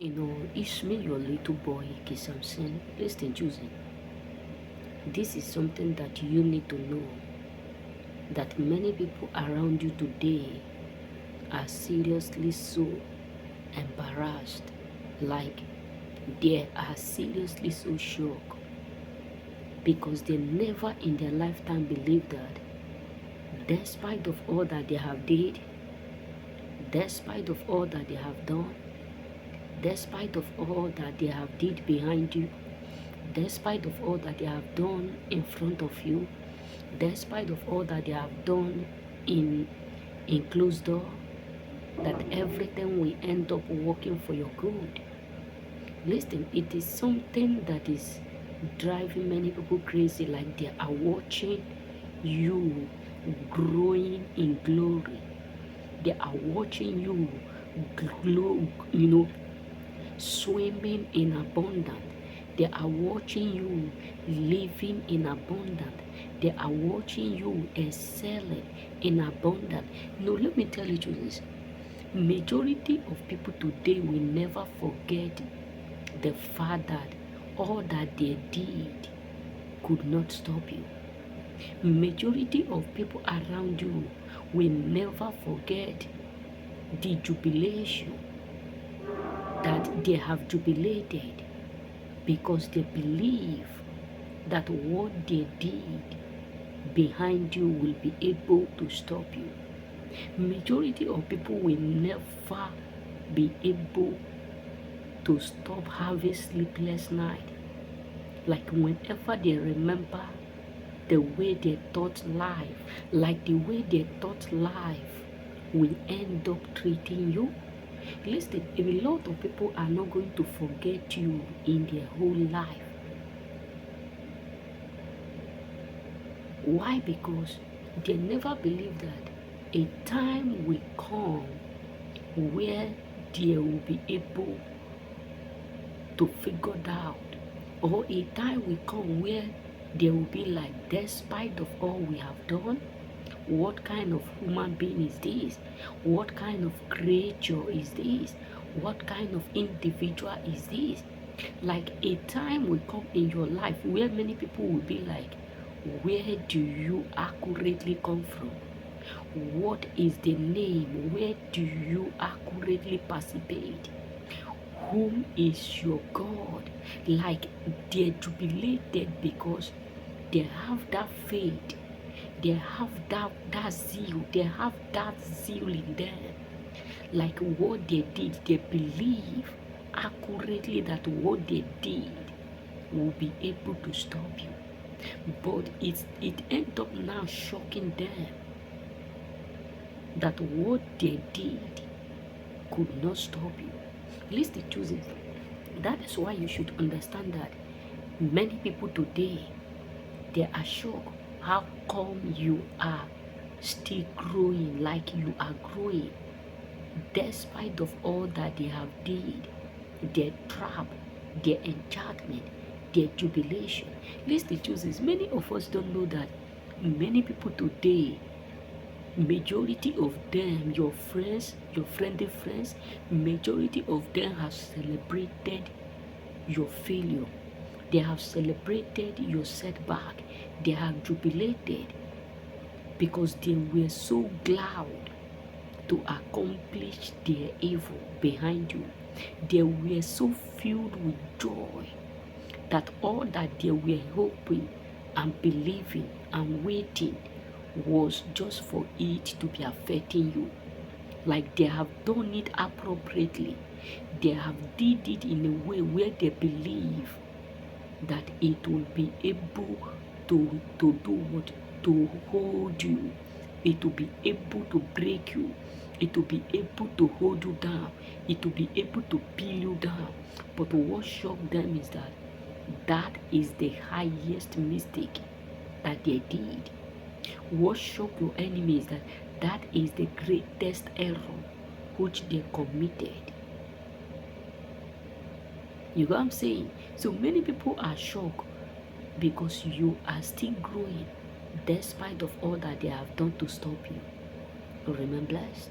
It's me, your little boy, Kisamson. Listen, choosing. This is something that you need to know. That many people around you today are seriously so embarrassed. Like, they are seriously so shocked. Because they never in their lifetime believed that despite of all that they have did, despite of all that they have done, despite of all that they have did behind you, despite of all that they have done in front of you, despite of all that they have done in closed door, that everything will end up working for your good. Listen, it is something that is driving many people crazy, like they are watching you growing in glory. They are watching you swimming in abundance. They are watching you living in abundance. They are watching you excelling in abundance. No, let me tell you this. Majority of people today will never forget the fact that all that they did could not stop you. Majority of people around you will never forget the jubilation that they have jubilated, because they believe that what they did behind you will be able to stop you. Majority of people will never be able to stop having sleepless night. Like whenever they remember the way they thought life, like the way they thought life will end up treating you. Listen, a lot of people are not going to forget you in their whole life. Why? Because they never believe that a time will come where they will be able to figure out, or a time will come where they will be like, despite of all we have done, what kind of human being is this? What kind of creature is this? What kind of individual is this? Like, a time will come in your life where many people will be like, where do you accurately come from? What is the name? Where do you accurately participate? Whom is your God? Like, they're jubilated because they have that faith. They have that zeal. They have that zeal in them. Like what they did, they believe accurately that what they did will be able to stop you. But it ended up now shocking them that what they did could not stop you. Listen, choosing. That is why you should understand that many people today, they are shocked. How come you are still growing like you are growing, despite of all that they have did, their trap, their enchantment, their jubilation? Listen, chooses. Many of us don't know that many people today, majority of them, your friends, your friendly friends, majority of them have celebrated your failure. They have celebrated your setback. They have jubilated because they were so glad to accomplish their evil behind you. They were so filled with joy that all that they were hoping and believing and waiting was just for it to be affecting you. Like, they have done it appropriately. They have did it in a way where they believe that it will be able to do what? To hold you. It will be able to break you. It will be able to hold you down. It will be able to peel you down. But what shocked them is that that is the highest mistake that they did. What shocked your enemy is that that is the greatest error which they committed. You know what I'm saying? So many people are shocked because you are still growing despite of all that they have done to stop you. Remain blessed.